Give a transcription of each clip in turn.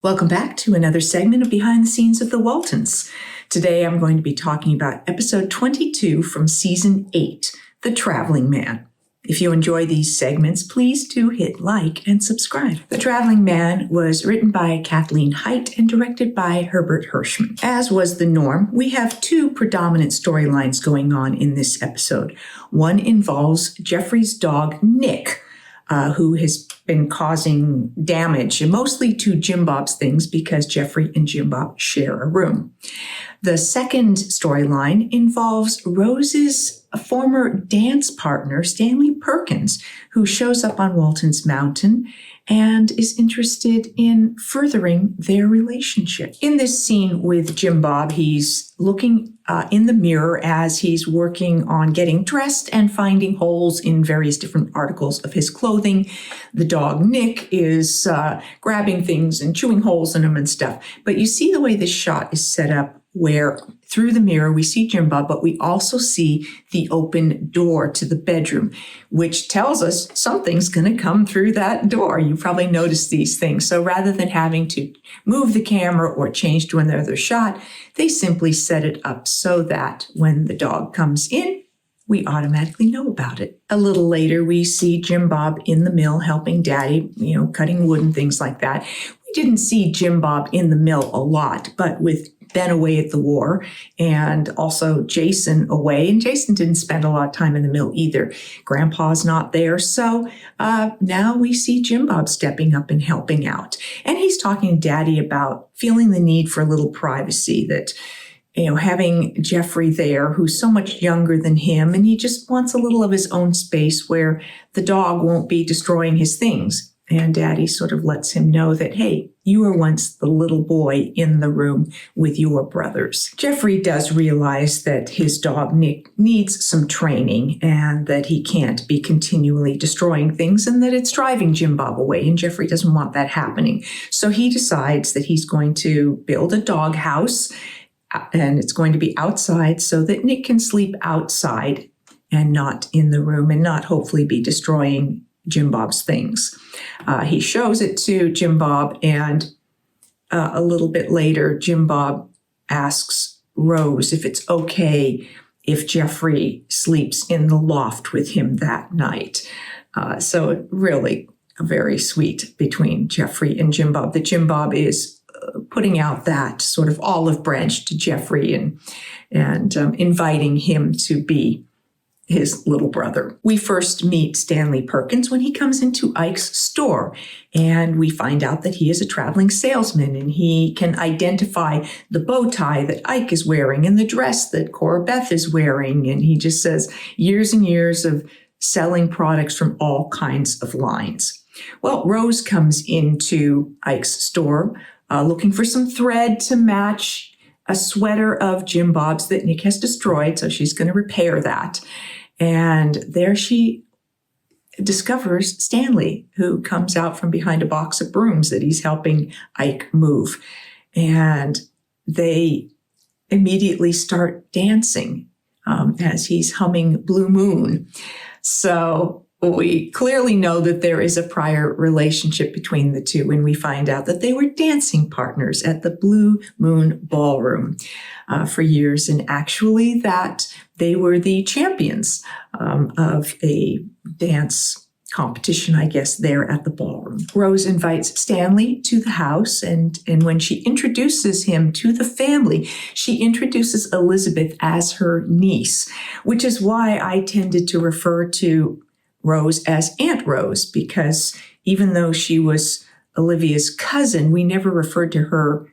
Welcome back to another segment of Behind the Scenes of the Waltons. Today I'm going to be talking about episode 22 from season 8, The Traveling Man. If you enjoy these segments, please do hit like and subscribe. The Traveling Man was written by Kathleen Hite and directed by Herbert Hirschman. As was the norm, we have two predominant storylines going on in this episode. One involves Jeffrey's dog, Nick, who has been causing damage, mostly to Jim Bob's things because Jeffrey and Jim Bob share a room. The second storyline involves Rose's former dance partner, Stanley Perkins, who shows up on Walton's mountain and is interested in furthering their relationship. In this scene with Jim Bob, he's looking in the mirror as he's working on getting dressed and finding holes in various different articles of his clothing. The dog, Nick, is grabbing things and chewing holes in them and stuff. But you see the way this shot is set up, where through the mirror we see Jim Bob, but we also see the open door to the bedroom, which tells us something's going to come through that door. You probably noticed these things. So rather than having to move the camera or change to another shot, they simply set it up so that when the dog comes in, we automatically know about it. A little later, we see Jim Bob in the mill helping Daddy, cutting wood and things like that. We didn't see Jim Bob in the mill a lot, but with Ben away at the war and also Jason away. And Jason didn't spend a lot of time in the mill either. Grandpa's not there. So now we see Jim Bob stepping up and helping out. And he's talking to Daddy about feeling the need for a little privacy, that having Jeffrey there, who's so much younger than him, and he just wants a little of his own space where the dog won't be destroying his things. And Daddy sort of lets him know that, hey, you were once the little boy in the room with your brothers. Jeffrey does realize that his dog, Nick, needs some training and that he can't be continually destroying things and that it's driving Jim Bob away. And Jeffrey doesn't want that happening. So he decides that he's going to build a dog house, and it's going to be outside so that Nick can sleep outside and not in the room and not hopefully be destroying Jim Bob's things. He shows it to Jim Bob, and a little bit later, Jim Bob asks Rose if it's okay if Jeffrey sleeps in the loft with him that night. So really very sweet between Jeffrey and Jim Bob, that Jim Bob is putting out that sort of olive branch to Jeffrey and inviting him to be his little brother. We first meet Stanley Perkins when he comes into Ike's store, and we find out that he is a traveling salesman, and he can identify the bow tie that Ike is wearing and the dress that Cora Beth is wearing, and he just says years and years of selling products from all kinds of lines. Well, Rose comes into Ike's store looking for some thread to match a sweater of Jim Bob's that Nick has destroyed, so she's going to repair that. And there she discovers Stanley, who comes out from behind a box of brooms that he's helping Ike move. And they immediately start dancing as he's humming Blue Moon. So we clearly know that there is a prior relationship between the two, and we find out that they were dancing partners at the Blue Moon Ballroom for years, and actually that they were the champions of a dance competition, I guess, there at the ballroom. Rose invites Stanley to the house, and when she introduces him to the family, she introduces Elizabeth as her niece, which is why I tended to refer to Rose as Aunt Rose, because even though she was Olivia's cousin, we never referred to her,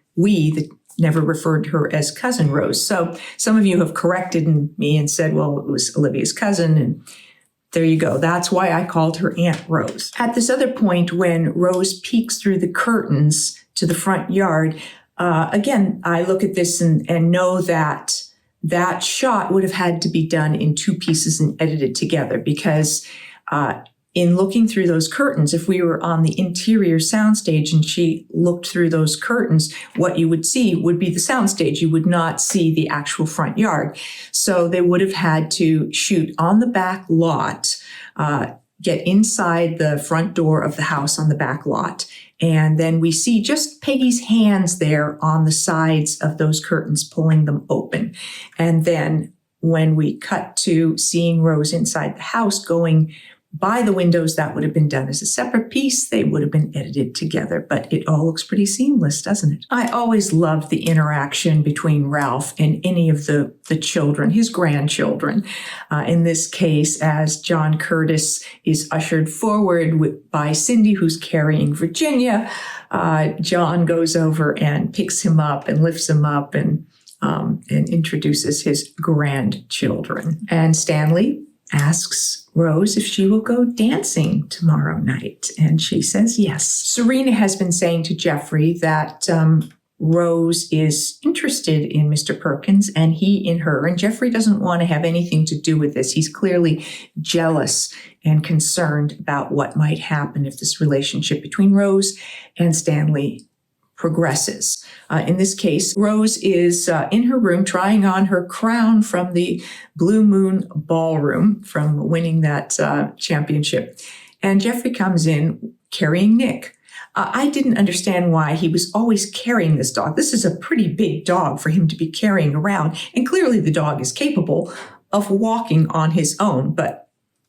never referred to her as Cousin Rose. So some of you have corrected me and said, well, it was Olivia's cousin, and there you go. That's why I called her Aunt Rose. At this other point, when Rose peeks through the curtains to the front yard, again, I look at this and know that that shot would have had to be done in two pieces and edited together, because in looking through those curtains, if we were on the interior soundstage and she looked through those curtains, what you would see would be the soundstage. You would not see the actual front yard. So they would have had to shoot on the back lot get inside the front door of the house on the back lot. And then we see just Peggy's hands there on the sides of those curtains, pulling them open. And then when we cut to seeing Rose inside the house going by the windows, that would have been done as a separate piece. They would have been edited together, but it all looks pretty seamless, doesn't it? I always loved the interaction between Ralph and any of the children, his grandchildren. In this case, as John Curtis is ushered forward by Cindy, who's carrying Virginia, John goes over and picks him up and lifts him up and introduces his grandchildren. And Stanley asks Rose if she will go dancing tomorrow night, and she says yes. Serena has been saying to Jeffrey that Rose is interested in Mr. Perkins and he in her, and Jeffrey doesn't want to have anything to do with this. He's clearly jealous and concerned about what might happen if this relationship between Rose and Stanley progresses. In this case, Rose is in her room trying on her crown from the Blue Moon Ballroom from winning that championship. And Jeffrey comes in carrying Nick. I didn't understand why he was always carrying this dog. This is a pretty big dog for him to be carrying around. And clearly the dog is capable of walking on his own, but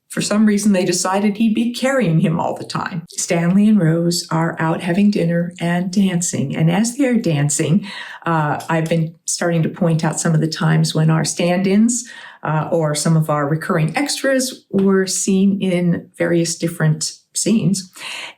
for some reason, they decided he'd be carrying him all the time. Stanley and Rose are out having dinner and dancing. And as they're dancing, I've been starting to point out some of the times when our stand-ins or some of our recurring extras were seen in various different scenes.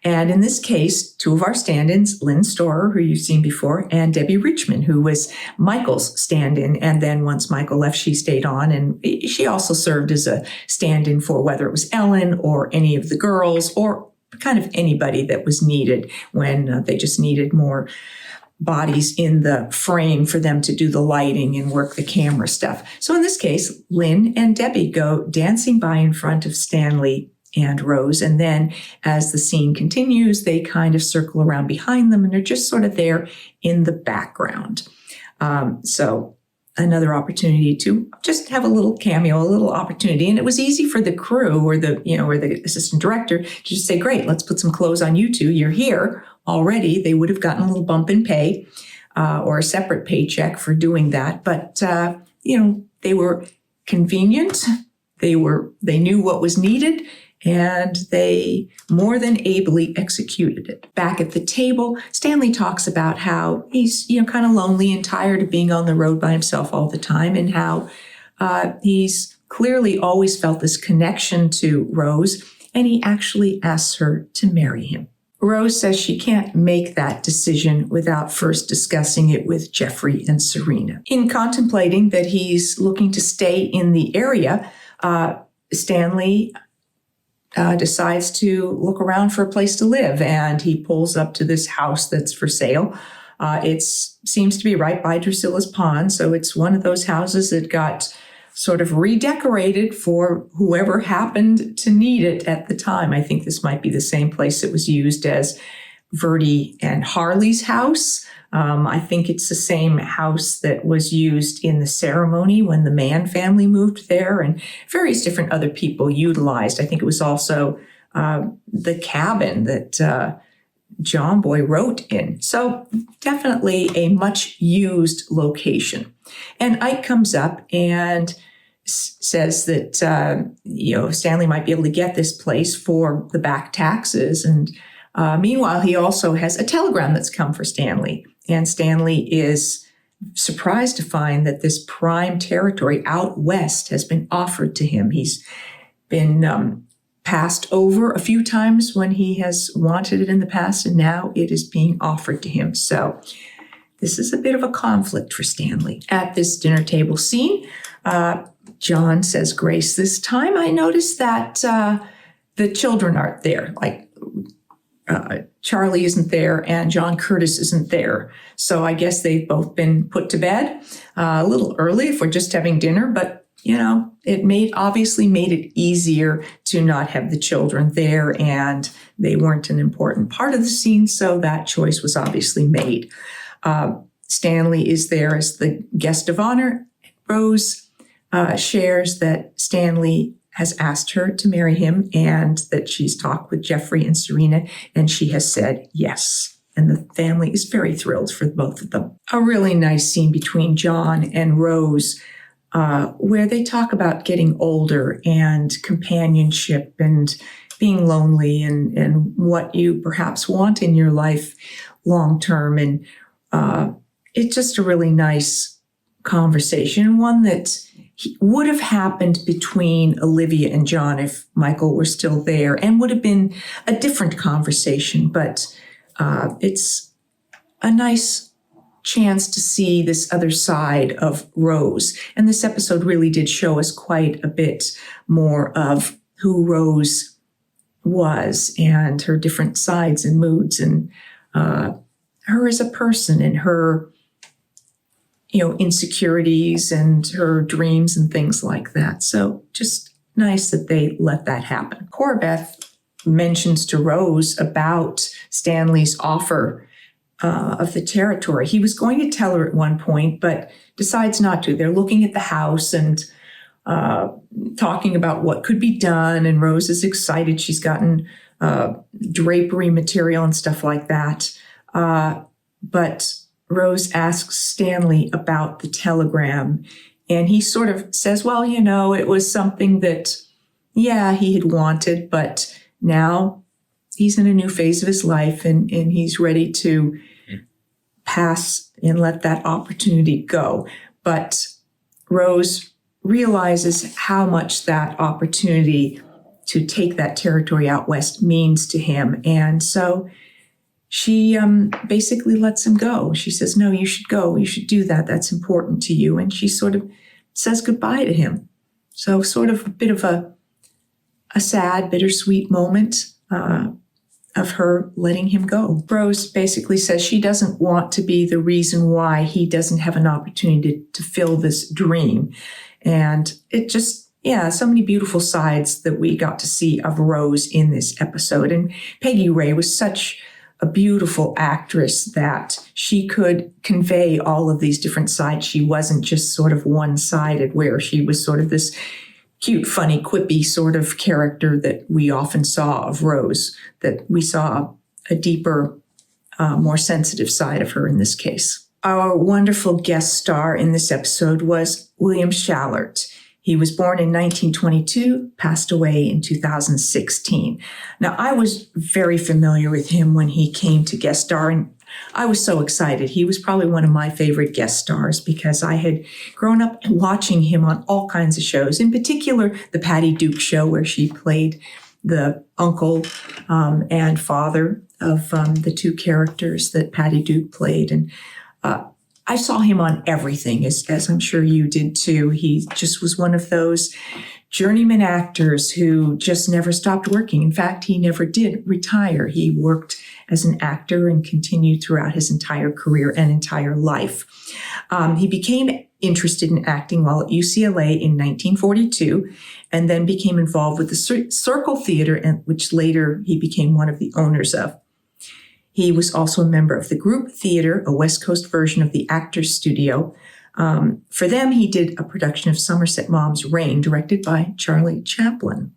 And in this case, two of our stand-ins, Lynn Storer, who you've seen before, and Debbie Richmond, who was Michael's stand-in. And then once Michael left, she stayed on. And she also served as a stand-in for whether it was Ellen or any of the girls or kind of anybody that was needed when they just needed more bodies in the frame for them to do the lighting and work the camera stuff. So in this case, Lynn and Debbie go dancing by in front of Stanley and Rose. And then as the scene continues, they kind of circle around behind them and they're just sort of there in the background. So another opportunity to just have a little cameo, a little opportunity. And it was easy for the crew or the assistant director to just say, great, let's put some clothes on you two. You're here already. They would have gotten a little bump in pay or a separate paycheck for doing that. But, they were convenient. They knew what was needed. And they more than ably executed it. Back at the table, Stanley talks about how he's, kind of lonely and tired of being on the road by himself all the time, and how he's clearly always felt this connection to Rose, and he actually asks her to marry him. Rose says she can't make that decision without first discussing it with Jeffrey and Serena. In contemplating that he's looking to stay in the area, Stanley decides to look around for a place to live, and he pulls up to this house that's for sale. It seems to be right by Drusilla's pond, so it's one of those houses that got sort of redecorated for whoever happened to need it at the time. I think this might be the same place that was used as Verdi and Harley's house. I think it's the same house that was used in the ceremony when the Mann family moved there, and various different other people utilized. I think it was also the cabin that John Boy wrote in. So definitely a much used location. And Ike comes up and says that, Stanley might be able to get this place for the back taxes. And meanwhile, he also has a telegram that's come for Stanley. And Stanley is surprised to find that this prime territory out west has been offered to him. He's been passed over a few times when he has wanted it in the past, and now it is being offered to him. So this is a bit of a conflict for Stanley. At this dinner table scene, John says grace this time. I noticed that the children aren't there, Charlie isn't there and John Curtis isn't there. So I guess they've both been put to bed a little early if we're just having dinner, but it obviously made it easier to not have the children there, and they weren't an important part of the scene, so that choice was obviously made. Stanley is there as the guest of honor. Rose shares that Stanley has asked her to marry him and that she's talked with Jeffery and Serena, and she has said yes. And the family is very thrilled for both of them. A really nice scene between John and Rose, where they talk about getting older and companionship and being lonely and what you perhaps want in your life long term. And it's just a really nice conversation, one that would have happened between Olivia and John if Michael were still there, and would have been a different conversation. But it's a nice chance to see this other side of Rose. And this episode really did show us quite a bit more of who Rose was and her different sides and moods and her as a person and her, insecurities and her dreams and things like that. So just nice that they let that happen. Corbeth mentions to Rose about Stanley's offer of the territory. He was going to tell her at one point, but decides not to. They're looking at the house and talking about what could be done. And Rose is excited. She's gotten drapery material and stuff like that. But Rose asks Stanley about the telegram. And he sort of says, well, it was something that, he had wanted, but now he's in a new phase of his life and he's ready to pass and let that opportunity go. But Rose realizes how much that opportunity to take that territory out west means to him. And so she basically lets him go. She says, no, you should go. You should do that. That's important to you. And she sort of says goodbye to him. So sort of a bit of a sad, bittersweet moment of her letting him go. Rose basically says she doesn't want to be the reason why he doesn't have an opportunity to fill this dream. And it just, so many beautiful sides that we got to see of Rose in this episode. And Peggy Rea was such a beautiful actress that she could convey all of these different sides. She wasn't just sort of one-sided, where she was sort of this cute, funny, quippy sort of character that we often saw of Rose, that we saw a deeper, more sensitive side of her in this case. Our wonderful guest star in this episode was William Schallert. He was born in 1922, passed away in 2016. Now, I was very familiar with him when he came to guest star, and I was so excited. He was probably one of my favorite guest stars because I had grown up watching him on all kinds of shows, in particular the Patty Duke Show, where she played the uncle and father of the two characters that Patty Duke played. And I saw him on everything, as I'm sure you did too. He just was one of those journeyman actors who just never stopped working. In fact, he never did retire. He worked as an actor and continued throughout his entire career and entire life. He became interested in acting while at UCLA in 1942, and then became involved with the Circle Theater, which later he became one of the owners of. He was also a member of the Group Theater, a West Coast version of the Actors Studio. For them, he did a production of Somerset Maugham's Rain, directed by Charlie Chaplin.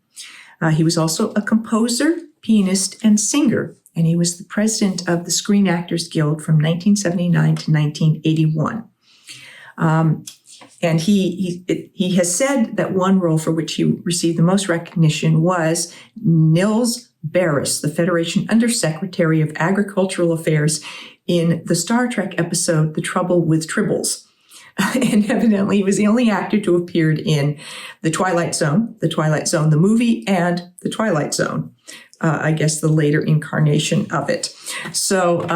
He was also a composer, pianist, and singer, and he was the president of the Screen Actors Guild from 1979 to 1981. And he has said that one role for which he received the most recognition was Nils Barris, the Federation Undersecretary of Agricultural Affairs, in the Star Trek episode The Trouble with Tribbles. And evidently he was the only actor to have appeared in The Twilight Zone, the movie, and The Twilight Zone, I guess the later incarnation of it. So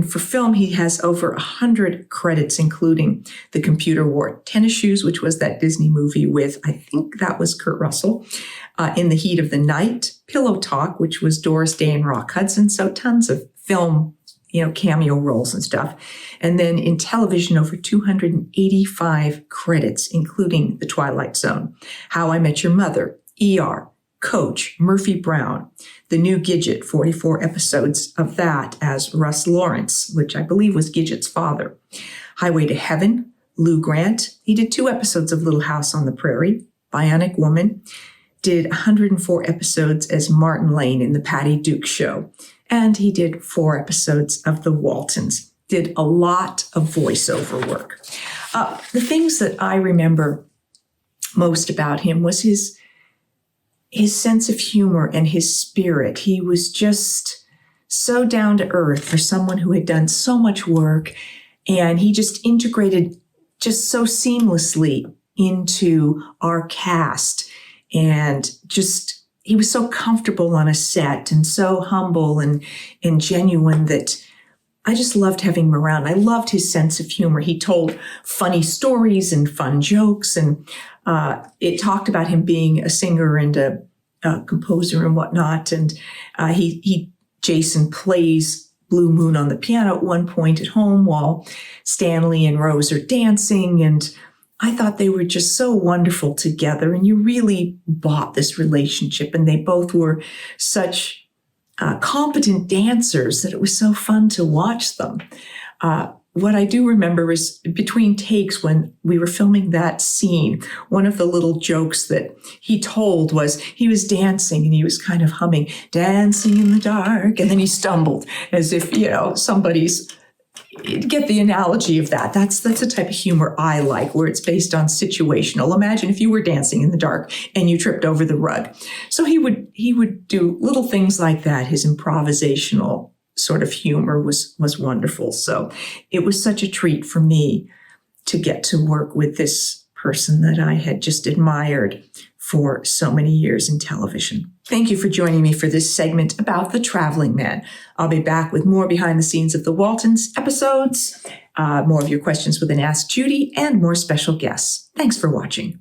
for film, he has over 100 credits, including The Computer Wore Tennis Shoes, which was that Disney movie with, I think that was Kurt Russell, In the Heat of the Night, Pillow Talk, which was Doris Day and Rock Hudson. So tons of film, cameo roles and stuff. And then in television, over 285 credits, including The Twilight Zone, How I Met Your Mother, ER, Coach, Murphy Brown, The New Gidget, 44 episodes of that as Russ Lawrence, which I believe was Gidget's father. Highway to Heaven, Lou Grant. He did 2 episodes of Little House on the Prairie. Bionic Woman, did 104 episodes as Martin Lane in The Patty Duke Show, and he did 4 episodes of The Waltons. Did a lot of voiceover work. The things that I remember most about him was his sense of humor and his spirit. He was just so down to earth for someone who had done so much work, and he just integrated just so seamlessly into our cast, and just he was so comfortable on a set and so humble and genuine that I just loved having him around. I loved his sense of humor. He told funny stories and fun jokes, and it talked about him being a singer and a composer and whatnot. And Jason plays Blue Moon on the piano at one point at home while Stanley and Rose are dancing. And I thought they were just so wonderful together. And you really bought this relationship. And they both were such competent dancers that it was so fun to watch them. What I do remember is between takes when we were filming that scene, one of the little jokes that he told was he was dancing and he was kind of humming, dancing in the dark, and then he stumbled as if, somebody's, get the analogy of that. That's the type of humor I like, where it's based on situational. Imagine if you were dancing in the dark and you tripped over the rug. So he would do little things like that. His improvisational sort of humor was wonderful. So it was such a treat for me to get to work with this person that I had just admired for so many years in television. Thank you for joining me for this segment about The Traveling Man. I'll be back with more behind the scenes of the Waltons episodes, more of your questions with an Ask Judy, and more special guests. Thanks for watching.